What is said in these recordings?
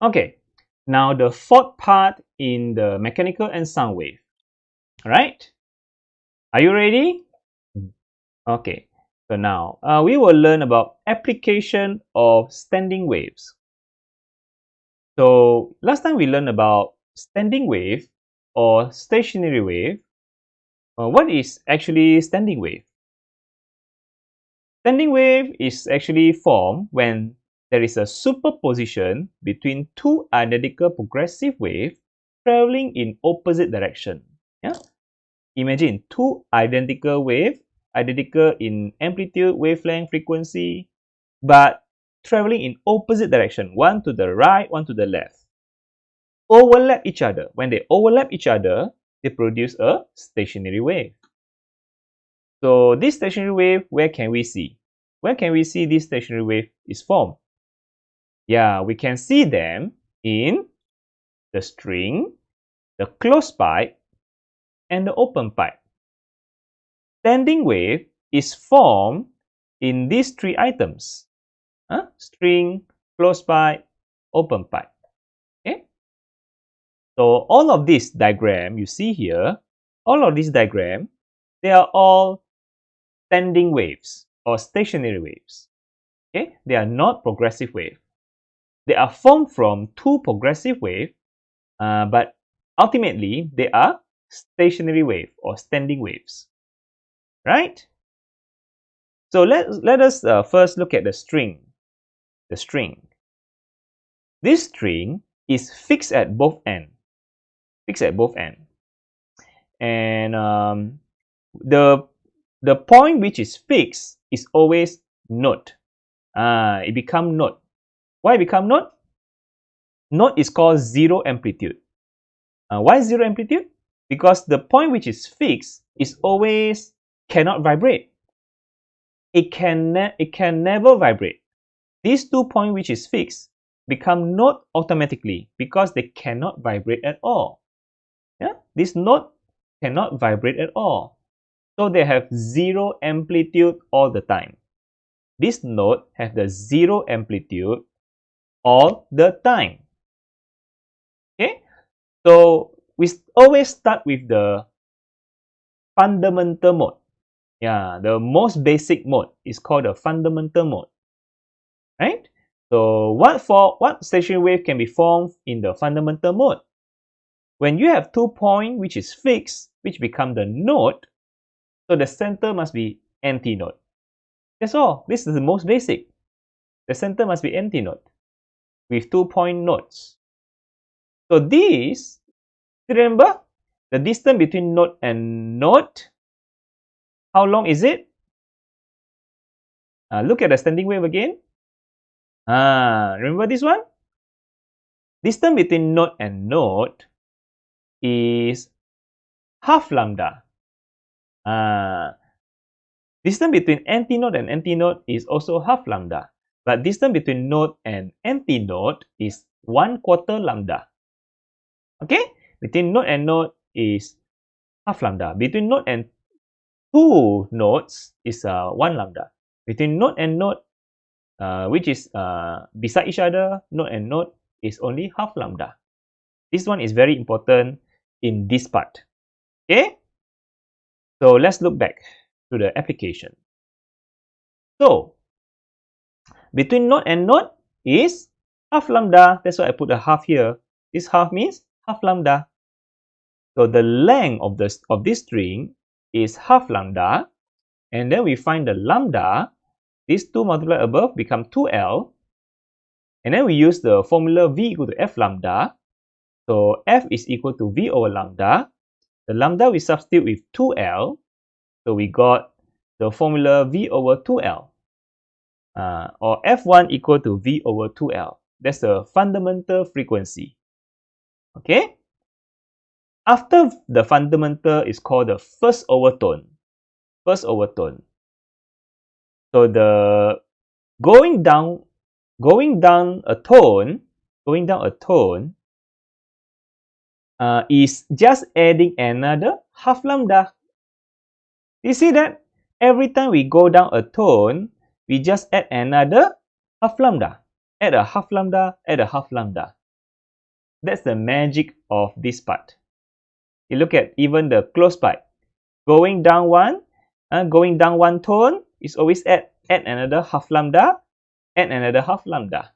Okay, now the fourth part in the mechanical and sound wave. Alright, are you ready? Okay, so now we will learn about application of standing waves. So last time we learned about standing wave or stationary wave. What is actually standing wave? Standing wave is actually formed when there is a superposition between two identical progressive waves traveling in opposite direction. Yeah? Imagine two identical waves, identical in amplitude, wavelength, frequency, but traveling in opposite direction, one to the right, one to the left. Overlap each other. When they overlap each other, they produce a stationary wave. So this stationary wave, where can we see? Where can we see this stationary wave is formed? Yeah, we can see them in the string, the closed pipe, and the open pipe. Standing wave is formed in these three items. String, closed pipe, open pipe. Okay? So all of this diagram you see here, all of these diagram, they are all standing waves or stationary waves. Okay? They are not progressive wave. They are formed from two progressive waves, but ultimately they are stationary wave or standing waves. Right? So let us first look at the string. The string. This string is fixed at both ends. Fixed at both ends. And the point which is fixed is always note. It become note. Why it become note? Note is called zero amplitude. Why zero amplitude? Because the point which is fixed is always cannot vibrate. It can never vibrate. These 2 points which is fixed become note automatically because they cannot vibrate at all. Yeah? This note cannot vibrate at all. So they have zero amplitude all the time. This note has the zero amplitude all the time. Okay? So we always start with the fundamental mode. Yeah, the most basic mode is called the fundamental mode. Right? So what stationary wave can be formed in the fundamental mode? When you have 2 points which is fixed, which become the node, so the center must be antinode. That's all. This is the most basic. The center must be antinode with 2-point nodes. So this, remember, the distance between node and node, how long is it? Look at the standing wave again. Remember this one? Distance between node and node is half lambda. Distance between antinode and antinode is also half lambda. But distance between node and antinode is 1/4 lambda. Okay? Between node and node is half lambda. Between node and two nodes is 1 lambda. Between node and node, which is beside each other, node and node is only half lambda. This one is very important in this part. Okay? So let's look back to the application. So between node and node is half lambda. That's why I put a half here. This half means half lambda. So the length of this string is half lambda. And then we find the lambda. These two multiplied above become 2L. And then we use the formula V equal to F lambda. So F is equal to V over lambda. The lambda we substitute with 2L. So we got the formula V over 2L. Or F1 equal to V over 2L. That's the fundamental frequency. Okay? After the fundamental is called the first overtone. First overtone. So the going down a tone is just adding another half lambda. You see that? Every time we go down a tone, we just add another half lambda. Add a half lambda, add a half lambda. That's the magic of this part. You look at even the close part. Going down one tone is always add another half lambda, add another half lambda.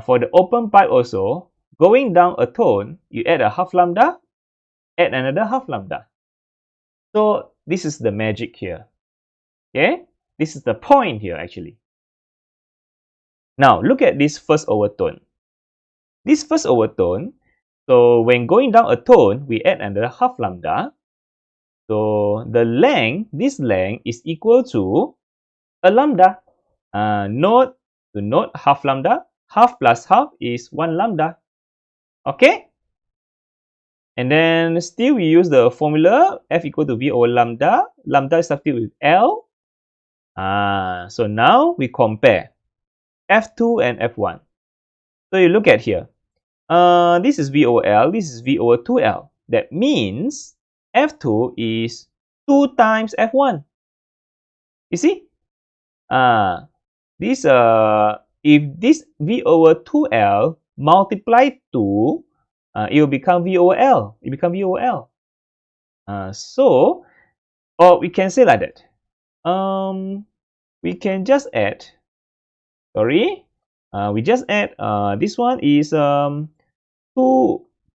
For the open pipe also, going down a tone, you add a half lambda, add another half lambda. So this is the magic here. Okay, this is the point here actually. Now look at this first overtone. This first overtone, so when going down a tone, we add another half lambda. So the length, this length is equal to a lambda. Note to note half lambda. Half plus half is 1 lambda. Okay? And then still we use the formula F equal to V over lambda. Lambda is substituted with L. So now we compare F2 and F1. So you look at here. This is V over L. This is V over 2L. That means F2 is 2 times F1. You see? If this V over 2L multiplied 2, it will become V over L. It becomes V over L. Or we can say like that. We can just add. We just add. This one is 2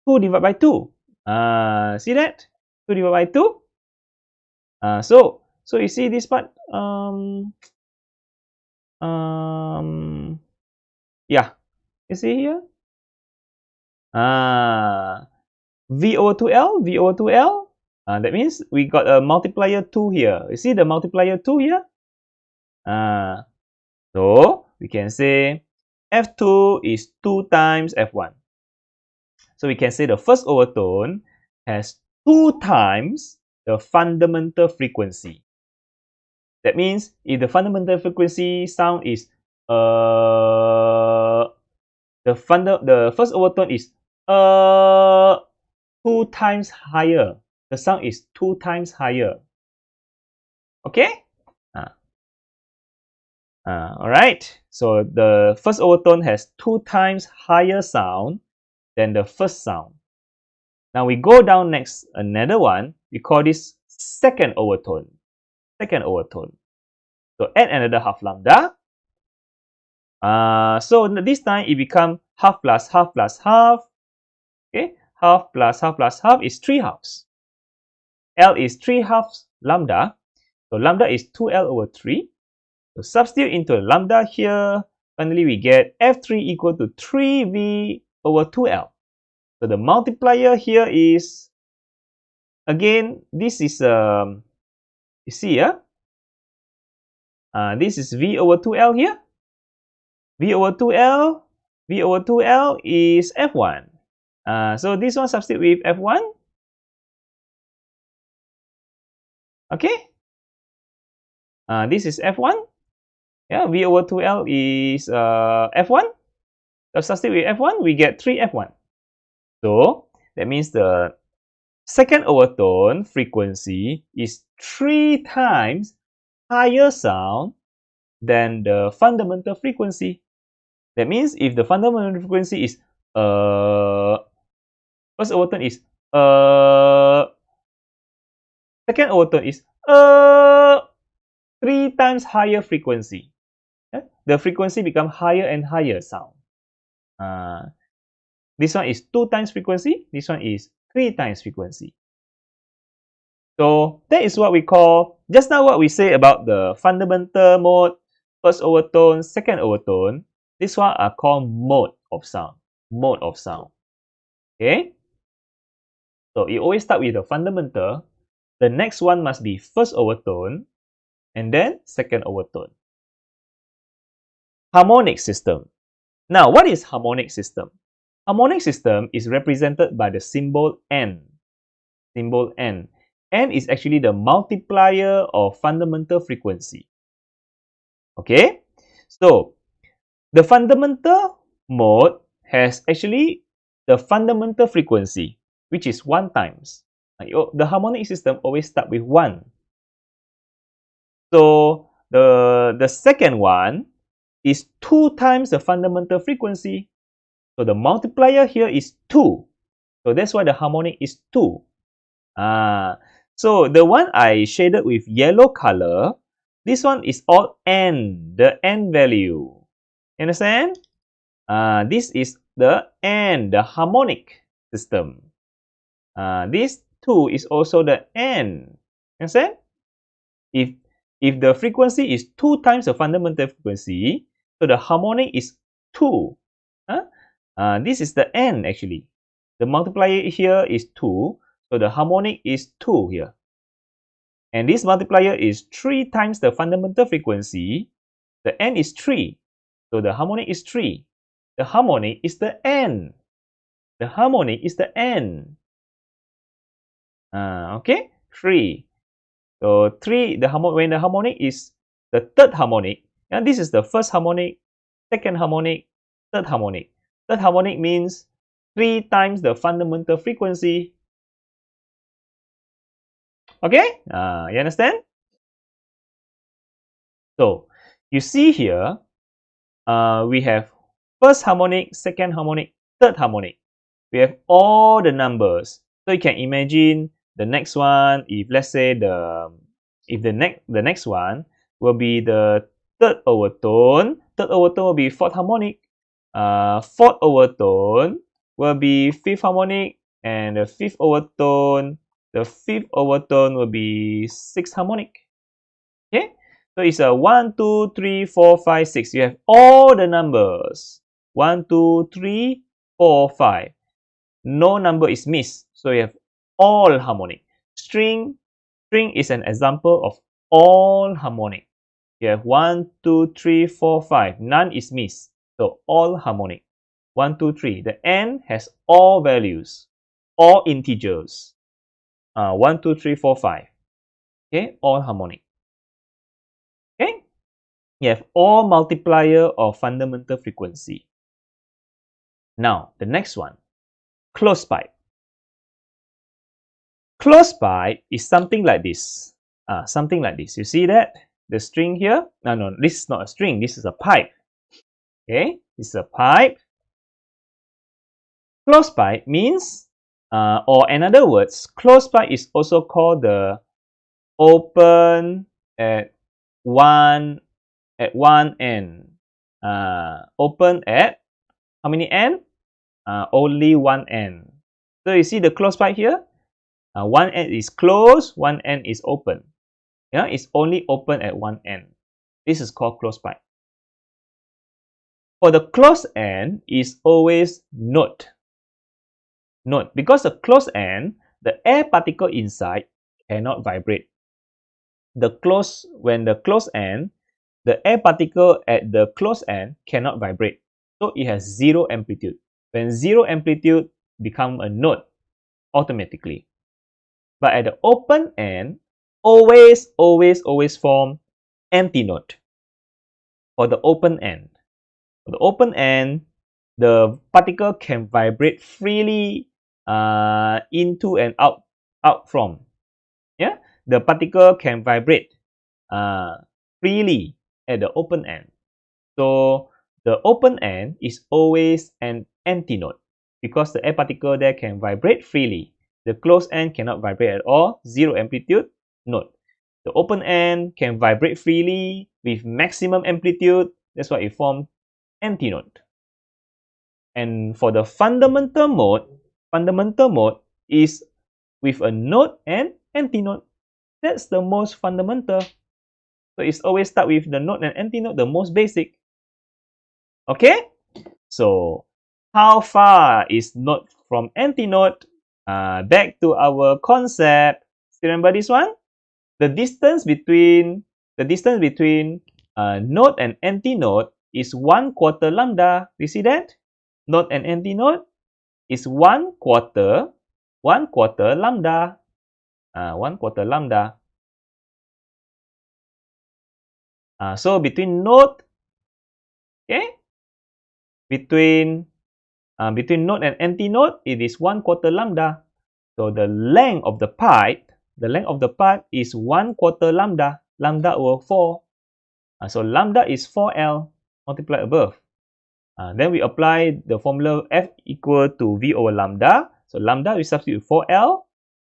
divided by 2. See that? 2 divided by 2. So you see this part. Yeah, you see here. V over 2L, V over 2L. That means we got a multiplier 2 here. You see the multiplier 2 here? So we can say F2 is 2 times F1. So we can say the first overtone has 2 times the fundamental frequency. That means if the fundamental frequency sound is the first overtone is 2 times higher. The sound is 2 times higher. Okay? Alright. So the first overtone has 2 times higher sound than the first sound. Now we go down next, another one. We call this second overtone. Second overtone. So add another half lambda. So this time it becomes half plus half plus half. Okay, half plus half plus half is 3 halves. L is 3 halves lambda. So lambda is 2L over 3. So substitute into lambda here. Finally, we get F3 equal to 3V over 2L. So the multiplier here is, again, this is, you see, this is V over 2L here. V over 2L is F1. So this one substitute with F1. Okay. This is F1. Yeah, V over 2L is F1. So substitute with F1, we get 3F1. So that means the second overtone frequency is 3 times higher sound than the fundamental frequency. That means if the fundamental frequency is first overtone is second overtone is 3 times higher frequency. The frequency become higher and higher sound. This one is 2 times frequency. This one is 3 times frequency. So that is what we call, just now what we say about the fundamental mode, first overtone, second overtone. This one are called mode of sound. Mode of sound. Okay. So you always start with the fundamental. The next one must be first overtone and then second overtone. Harmonic system. Now, what is harmonic system? Harmonic system is represented by the symbol N. Symbol N. N is actually the multiplier of fundamental frequency. Okay? So, the fundamental mode has actually the fundamental frequency, which is 1 times. The harmonic system always start with 1. So, the second one is 2 times the fundamental frequency. So the multiplier here is 2. So that's why the harmonic is 2. So the one I shaded with yellow color, this one is all n, the n value. Understand? This is the n, the harmonic system. This 2 is also the n. Understand? If the frequency is 2 times the fundamental frequency, so the harmonic is 2. This is the n actually. The multiplier here is 2, so the harmonic is 2 here. And this multiplier is 3 times the fundamental frequency. The n is 3, so the harmonic is 3. The harmonic is the n. The harmonic is the n. Okay, 3. So 3, when the harmonic is the third harmonic, and this is the first harmonic, second harmonic, third harmonic. Third harmonic means 3 times the fundamental frequency. Okay, you understand? So you see here, we have first harmonic, second harmonic, third harmonic. We have all the numbers. So you can imagine the next one, if let's say the next one will be the third overtone. Third overtone will be fourth harmonic. Fourth overtone will be fifth harmonic, and the fifth overtone will be sixth harmonic. Okay, so it's a 1, 2, 3, 4, 5, 6. You have all the numbers. 1, 2, 3, 4, 5. No number is missed, so you have all harmonic. String is an example of all harmonic. You have 1, 2, 3, 4, 5. None is missed, so all harmonic. 1, 2, 3. The n has all values, all integers. 1, 2, 3, 4, 5. Okay, all harmonic. Okay, you have all multiplier of fundamental frequency. Now the next one, closed pipe. Closed pipe is something like this. Something like this. You see that? The string here? No, this is not a string. This is a pipe. Okay, this is a pipe. Closed pipe means, or in other words, closed pipe is also called the open at one end. Open at how many end? Only one end. So you see the closed pipe here? One end is closed, one end is open. Yeah, it's only open at one end. This is called closed pipe. For the closed end is always note. Note, because the closed end, the air particle inside cannot vibrate. When the closed end, the air particle at the closed end cannot vibrate. So it has zero amplitude. When zero amplitude become a note automatically. But at the open end, always form antinote for the open end. For the open end, the particle can vibrate freely into and out from. Yeah, the particle can vibrate freely at the open end. So the open end is always an antinote because the air particle there can vibrate freely. The closed end cannot vibrate at all, zero amplitude, note. The open end can vibrate freely with maximum amplitude, that's why it forms antinote. And for the fundamental mode is with a note and antinote. That's the most fundamental. So it's always start with the note and antinote, the most basic. Okay? So how far is note from antinote? Back to our concept. Still remember this one? The distance between note and antinote is 1/4 lambda. You see that? Note and antinote is 1/4 lambda. 1/4 lambda. So between note, okay, between note and antinote, it is 1/4 lambda. So the length of the pipe is 1/4 lambda. Lambda over 4. So lambda is 4L multiplied above. Then we apply the formula F equal to V over lambda. So lambda we substitute 4L.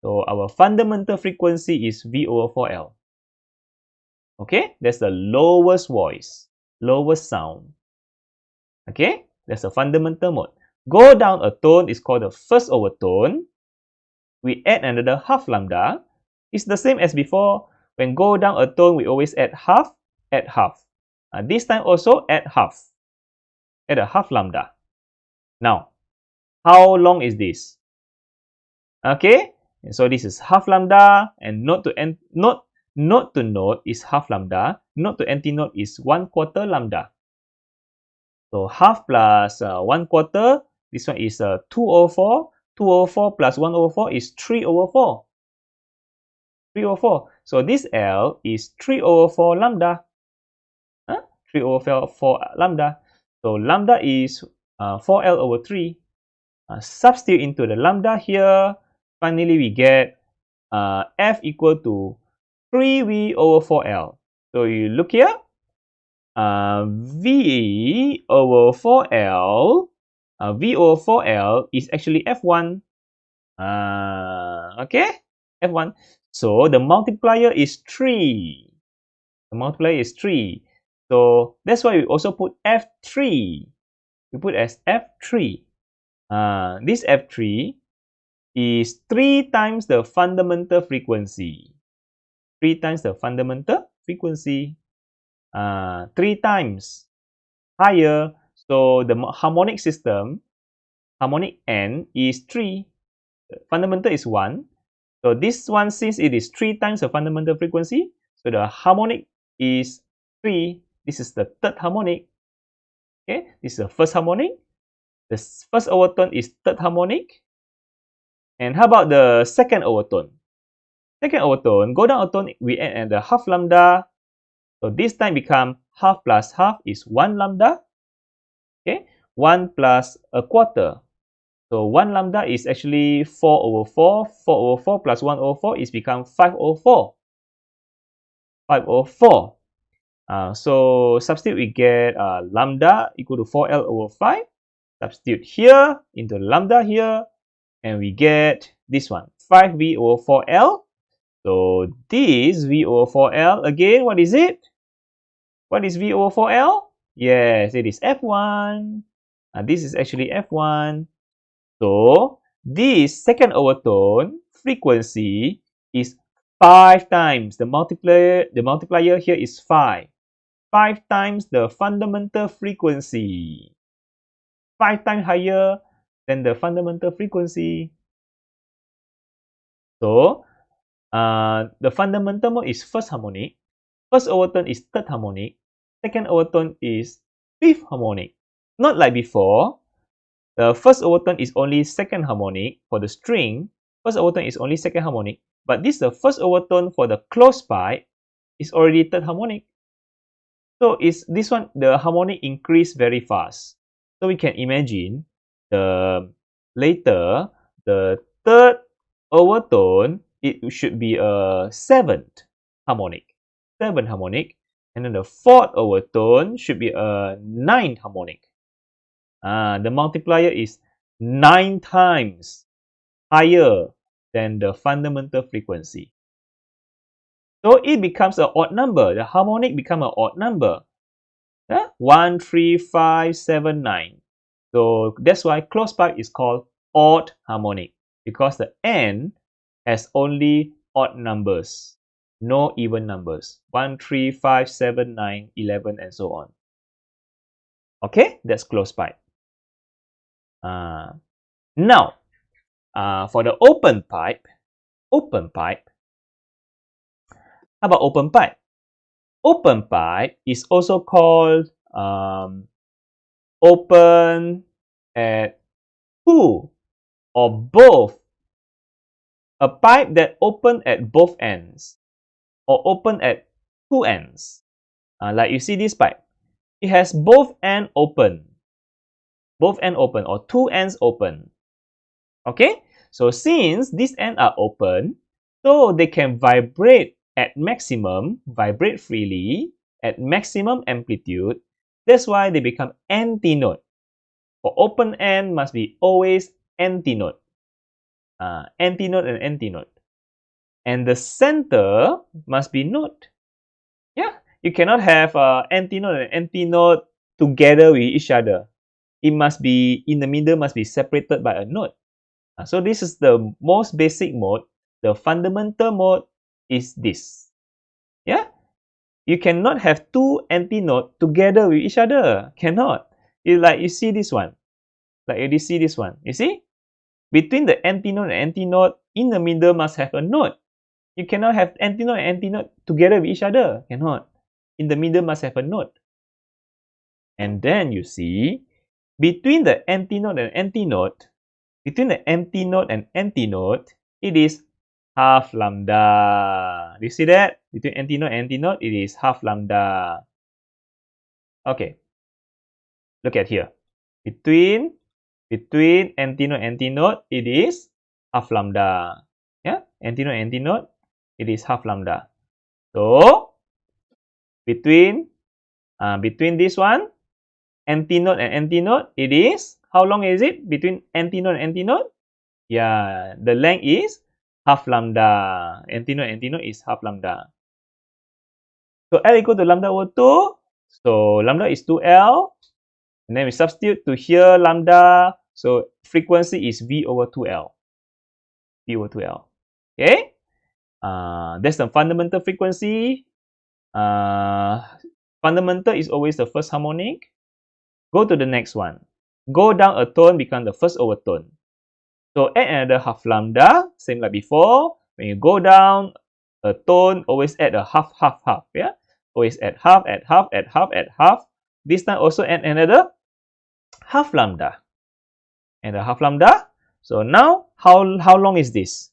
So our fundamental frequency is V over 4L. Okay, that's the lowest voice, lowest sound. Okay, that's the fundamental mode. Go down a tone is called the first overtone. We add another half lambda. It's the same as before. When go down a tone, we always add half. This time also add half. Add a half lambda. Now, how long is this? Okay, and so this is half lambda, and note to note is half lambda. Note to antinote is 1/4 lambda. So half plus 1/4. This one is 2/4. 2/4 plus 1/4 is 3/4. 3/4. So this L is 3/4 lambda. 3/4 lambda. So lambda is 4L over 3. Substitute into the lambda here. Finally, we get F equal to 3V over 4L. So you look here. V over 4L. V over 4L is actually F1. Okay, F1. So the multiplier is 3. The multiplier is 3. So that's why we also put F3. We put as F3. This F3 is 3 times the fundamental frequency. 3 times the fundamental frequency. 3 times higher. So the harmonic system, harmonic N is 3. The fundamental is 1. So this one, since it is 3 times the fundamental frequency, so the harmonic is 3. This is the third harmonic. Okay, this is the first harmonic. The first overtone is third harmonic. And how about the second overtone? Second overtone, go down a tone, we add the half lambda. So this time become half plus half is 1 lambda. Okay, 1 plus 1/4. So 1 lambda is actually 4/4. 4/4 plus 1/4 is become 5/4. 5/4. So substitute, we get lambda equal to 4L over 5. Substitute here into lambda here. And we get this one, 5V over 4L. So this V over 4L, again, what is it? What is V over 4L? Yes, it is F1. This is actually F1. So this second overtone frequency is 5 times. The multiplier here is 5. 5 times the fundamental frequency. 5 times higher than the fundamental frequency. So the fundamental mode is first harmonic. First overtone is third harmonic. Second overtone is fifth harmonic. Not like before. The first overtone is only second harmonic for the string. First overtone is only second harmonic. But this the first overtone for the closed pipe is already third harmonic. So is this one, the harmonic increase very fast. So we can imagine later the third overtone, it should be a seventh harmonic. Seventh harmonic. And then the fourth overtone should be a ninth harmonic. The multiplier is 9 times higher than the fundamental frequency. So it becomes an odd number. The harmonic becomes an odd number. 1, 3, 5, 7, 9. So that's why closed pipe is called odd harmonic, because the N has only odd numbers, no even numbers. 1, 3, 5, 7, 9, 11, and so on. Okay, that's closed pipe. Now, for the open pipe, how about open pipe? Open pipe is also called open at two or both. A pipe that open at both ends or open at two ends. Like you see this pipe, it has both ends open. Both ends open or two ends open. Okay, so since these ends are open, so they can vibrate at maximum, vibrate freely at maximum amplitude. That's why they become antinote. For open end must be always antinote. Antinote and antinote. And the center must be note. Yeah, you cannot have antinote and antinote together with each other. It must be, in the middle must be separated by a note. So this is the most basic mode. The fundamental mode is this. Yeah, you cannot have two antinote together with each other. Cannot. Like you see this one. Like you see this one. You see? Between the antinote and antinote, in the middle must have a note. You cannot have antinote and antinote together with each other. Cannot. In the middle must have a note. And then you see, between the antinote and antinote, it is half lambda. Do you see that? Between antinote and antinote, it is half lambda. Okay. Look at here. Between antinote and antinote, it is half lambda. Yeah, antinote and antinote, it is half lambda. So between this one, antinote and antinote, it is, how long is it between antinote and antinote? Yeah, the length is half lambda. Antinote and antinote is half lambda. So L equal to lambda over 2. So lambda is 2L. And then we substitute to here lambda. So frequency is V over 2L. V over 2L. Okay? That's the fundamental frequency. Fundamental is always the first harmonic. Go to the next one. Go down a tone, become the first overtone. So add another half lambda, same like before. When you go down a tone, always add a half, half, half. Yeah, always add half, add half, add half, add half. This time also add another half lambda. And a half lambda. So now, how long is this?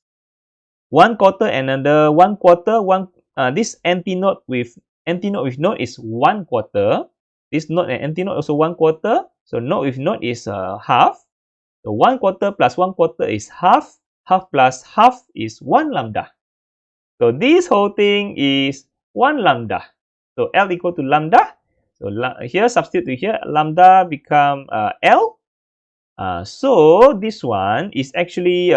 1/4 another 1/4. This antinote with note is 1/4. This note and antinote also 1/4. So note with note is half. So 1/4 plus 1/4 is half. Half plus half is 1 lambda. So this whole thing is 1 lambda. So L equal to lambda. So here substitute to here, lambda become L. So this one is actually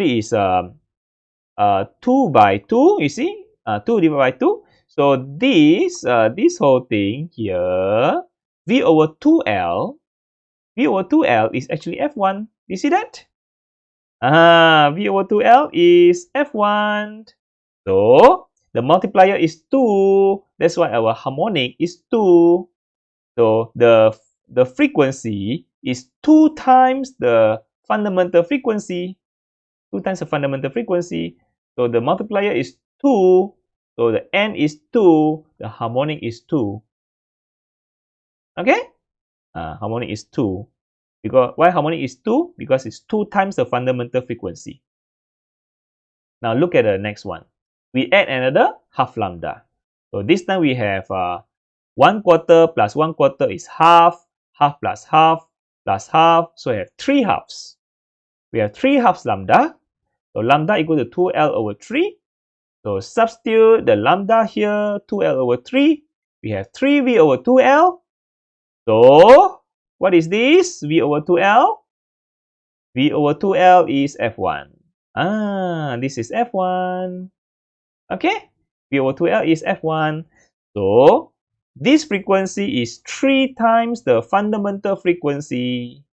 is 2 by 2. You see, 2 divided by 2. So this whole thing here, V over 2L is actually F1. You see that? V over 2L is F1. So the multiplier is 2. That's why our harmonic is 2. So the frequency is 2 times the fundamental frequency. 2 times the fundamental frequency. So the multiplier is 2. So the N is 2. The harmonic is 2. Okay? Harmonic is 2. Because why harmonic is 2? Because it's 2 times the fundamental frequency. Now look at the next one. We add another half lambda. So this time we have 1/4 plus 1/4 is half. Half plus half plus half. So we have 3 halves. We have 3 halves lambda. So lambda equal to 2L over 3. So substitute the lambda here, 2L over 3. We have 3V over 2L. So what is this? V over 2L? V over 2L is F1. This is F1. Okay? V over 2L is F1. So this frequency is 3 times the fundamental frequency.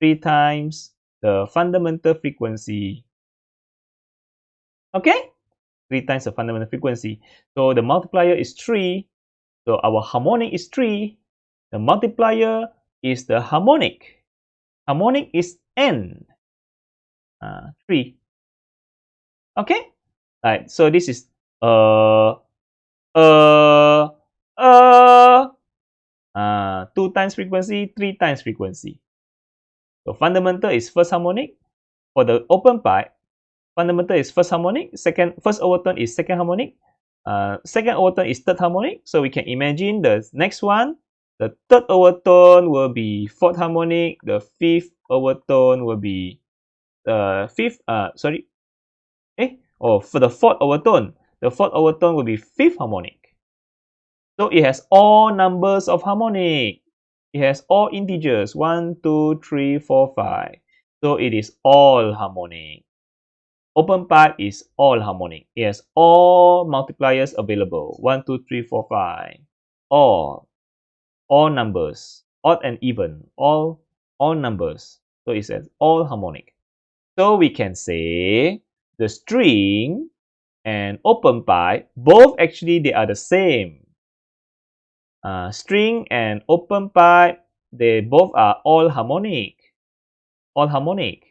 3 times the fundamental frequency. Okay? 3 times the fundamental frequency. So the multiplier is 3. So our harmonic is 3. The multiplier is the harmonic. Harmonic is N. 3. Okay? Right. So this is 2 times frequency, 3 times frequency. So fundamental is first harmonic. For the open part, fundamental is first harmonic. First overtone is second harmonic. Second overtone is third harmonic. So we can imagine the next one. The third overtone will be fourth harmonic. The fifth overtone will be the for the fourth overtone. The fourth overtone will be fifth harmonic. So it has all numbers of harmonic. It has all integers, 1, 2, 3, 4, 5. So it is all harmonic. Open pipe is all harmonic. It has all multipliers available, 1, 2, 3, 4, 5. All numbers, odd and even, all numbers. So it says all harmonic. So we can say the string and open pipe, both actually they are the same. String and open pipe, they both are all harmonic. All harmonic.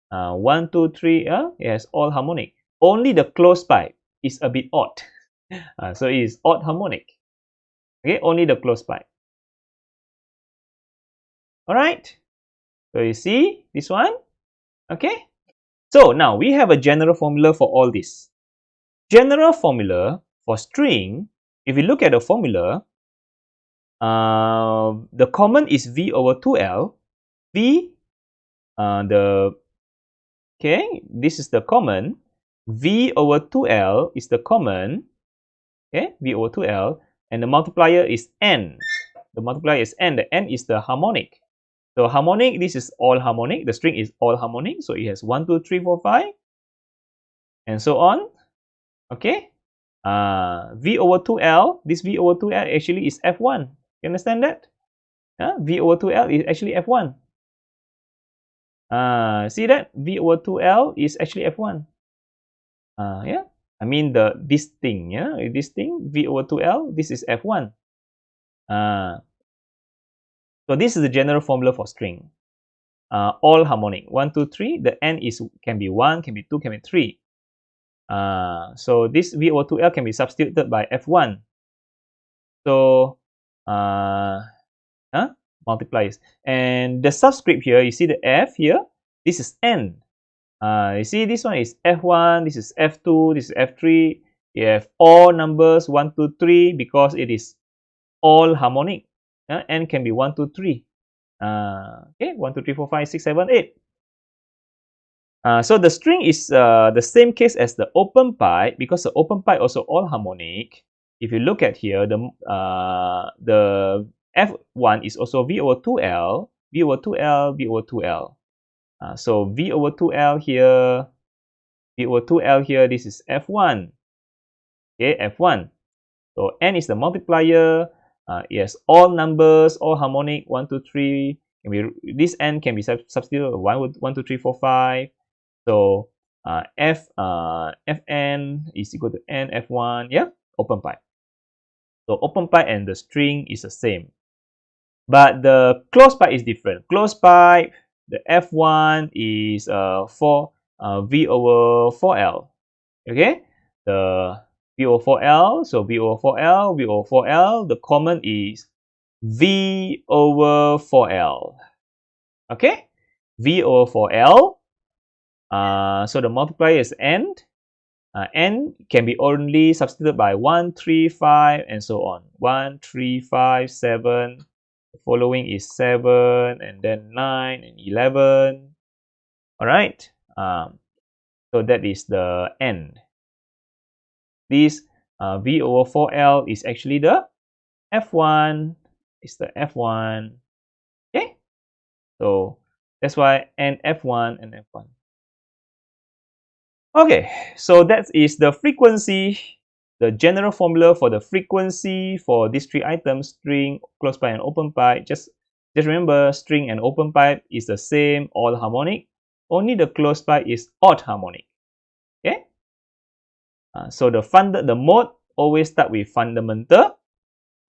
1, 2, 3, yes, all harmonic. Only the closed pipe is a bit odd. So it is odd harmonic. Okay, only the closed pipe. Alright. So you see this one? Okay. So now we have a general formula for all this. General formula for string, if you look at the formula, the common is V over 2L. This is the common. V over 2L is the common. Okay, V over 2L. And the multiplier is N. The multiplier is N. The N is the harmonic. So harmonic, this is all harmonic. The string is all harmonic. So it has 1, 2, 3, 4, 5. And so on. Okay. V over 2L. This V over 2L actually is F1. You understand that? V over 2L is actually F1. See that? V over 2L is actually F1. Yeah. I mean this thing, yeah, this thing, V over 2L, this is F1. So this is the general formula for string. All harmonic. 1, 2, 3. The N can be 1, can be 2, can be 3. So this V over 2L can be substituted by F1. So multiplies. And the subscript here, you see the F here, this is N. You see this one is F1, this is F2, this is F3. You have all numbers 1, 2, 3 because it is all harmonic. N can be 1, 2, 3. Okay, 1, 2, 3, 4, 5, 6, 7, 8. So the string is the same case as the open pipe because the open pipe also all harmonic. If you look at here, the F1 is also V over 2L, V over 2L, V over 2L. So V over 2L here, V over 2L here, this is F1. Okay, F1. So N is the multiplier. Yes, all numbers, all harmonic, 1, 2, 3. This N can be substituted 1, 2, 3, 4, 5. So Fn is equal to N F1. Yeah, open pipe. So open pipe and the string is the same. But the closed pipe is different. Closed pipe, the F1 is V over 4L. Okay, the V over 4L. So V over 4L, V over 4L. The common is V over 4L. Okay, V over 4L. So the multiplier is N. N can be only substituted by 1, 3, 5, and so on. 1, 3, 5, 7. The following is 7, and then 9 and 11. All right. So that is the N. This V over 4L is actually the F1. It's the F1. Okay. So that's why N F1 and F1. Okay, so that is the frequency, the general formula for the frequency for these three items, string, closed pipe, and open pipe. Just remember, string and open pipe is the same, all harmonic. Only the closed pipe is odd harmonic. Okay. So the mode always start with fundamental.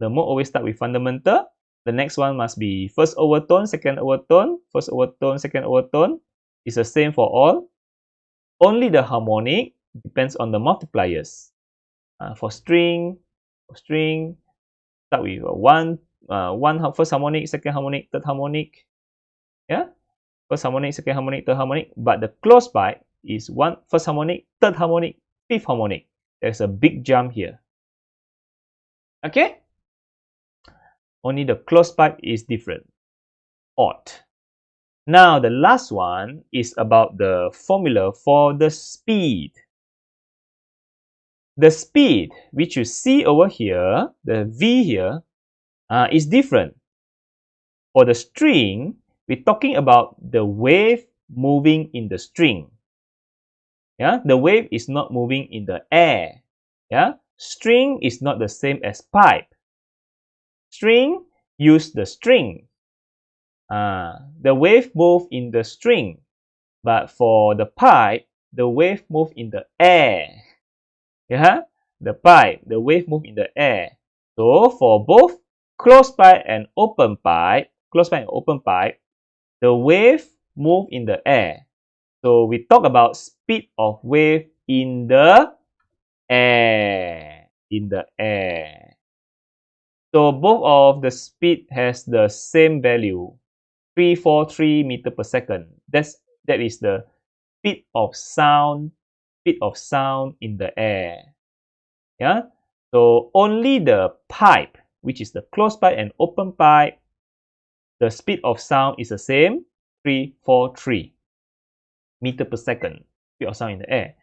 The mode always start with fundamental. The next one must be first overtone, second overtone, first overtone, second overtone. It's the same for all. Only the harmonic depends on the multipliers. For string, start with first harmonic, second harmonic, third harmonic. Yeah, first harmonic, second harmonic, third harmonic. But the closed pipe is first harmonic, third harmonic, fifth harmonic. There's a big jump here. Okay. Only the closed pipe is different, odd. Now, the last one is about the formula for the speed. The speed, which you see over here, the V here, is different. For the string, we're talking about the wave moving in the string. Yeah, the wave is not moving in the air. Yeah, string is not the same as pipe. String use the string. The wave move in the string, but for the pipe, the wave move in the air. Yeah, the pipe, the wave move in the air. So for both closed pipe and open pipe, the wave move in the air. So we talk about speed of wave in the air. So both of the speed has the same value, 343 meter per second. That is the speed of sound in the air. Yeah. So only the pipe, which is the closed pipe and open pipe, the speed of sound is the same, 343 meter per second, speed of sound in the air.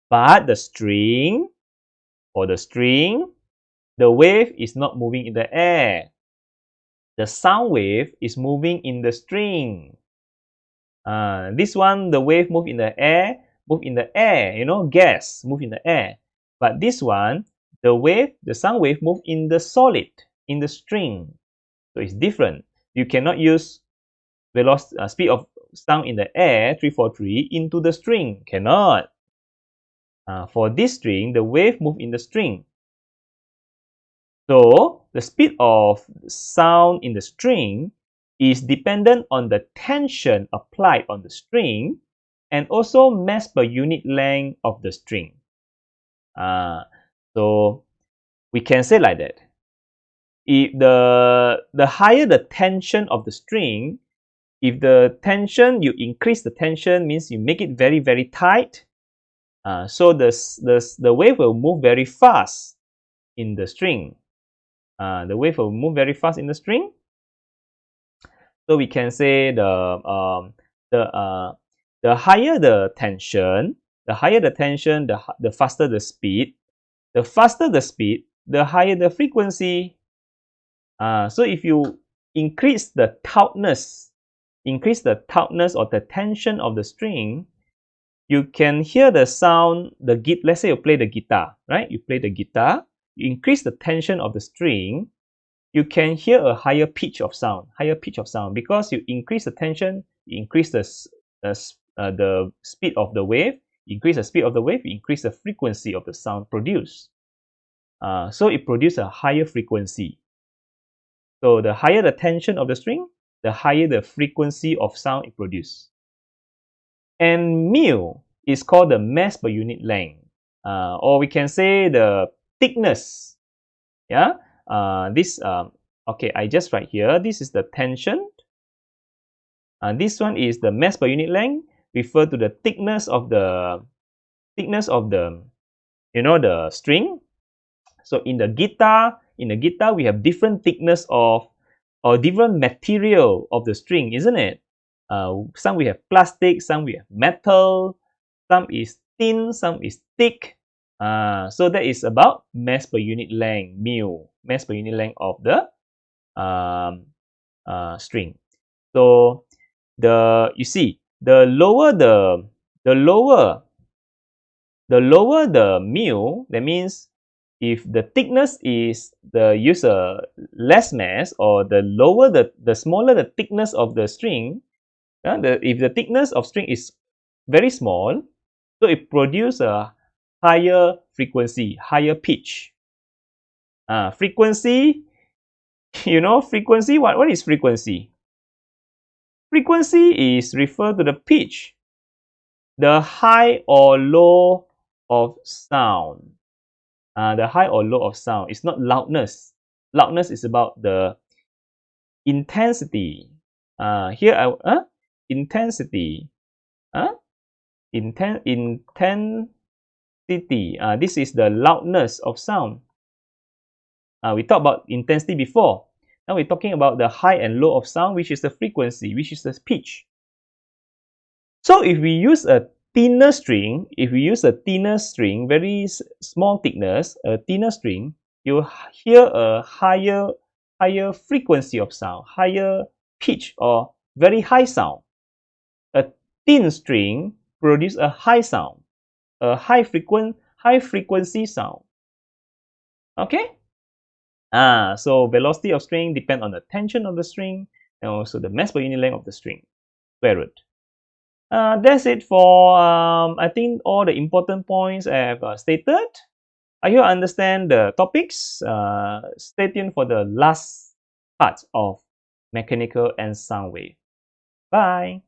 But the string, the wave is not moving in the air. The sound wave is moving in the string. This one, the wave move in the air, gas move in the air. But this one, the sound wave move in the solid, in the string. So it's different. You cannot use speed of sound in the air, 343, into the string. Cannot. For this string, the wave move in the string. So the speed of sound in the string is dependent on the tension applied on the string and also mass per unit length of the string. So we can say like that. If the higher the tension of the string, if the tension, you increase the tension, means you make it very, very tight. So the wave will move very fast in the string. The wave will move very fast in the string. So we can say the higher the tension, the faster the speed. The faster the speed, the higher the frequency. So if you increase the tautness or the tension of the string, you can hear the sound. Let's say you play the guitar, right? You play the guitar. You increase the tension of the string, you can hear a higher pitch of sound, because you increase the tension, you increase the speed of the wave, you increase the frequency of the sound produced. So it produces a higher frequency. So the higher the tension of the string, the higher the frequency of sound it produces. And mu is called the mass per unit length, or we can say the thickness. Yeah. Okay, I just write here. This is the tension. This one is the mass per unit length. Refer to the thickness of the the string. So in the guitar, we have different thickness of or different material of the string, isn't it? Some we have plastic, some we have metal, some is thin, some is thick. So that is about mass per unit length, mu, mass per unit length of the string. So you see, the lower the mu, that means if the thickness is use a less mass, or the smaller the thickness of the string, if the thickness of string is very small, so it produces a higher frequency, higher pitch. Frequency, frequency, what is frequency? Frequency is referred to the pitch, the high or low of sound. The high or low of sound is not loudness. Loudness is about the intensity. Intensity. Intensity. This is the loudness of sound. We talked about intensity before. Now we're talking about the high and low of sound, which is the frequency, which is the pitch. So if we use a thinner string, very small thickness, a thinner string, you hear a higher frequency of sound, higher pitch or very high sound. A thin string produces a high sound, a high frequency sound. Okay? So velocity of string depends on the tension of the string and also the mass per unit length of the string, square root. That's it for, I think, all the important points I have stated. I hope you understand the topics. Stay tuned for the last part of mechanical and sound wave. Bye.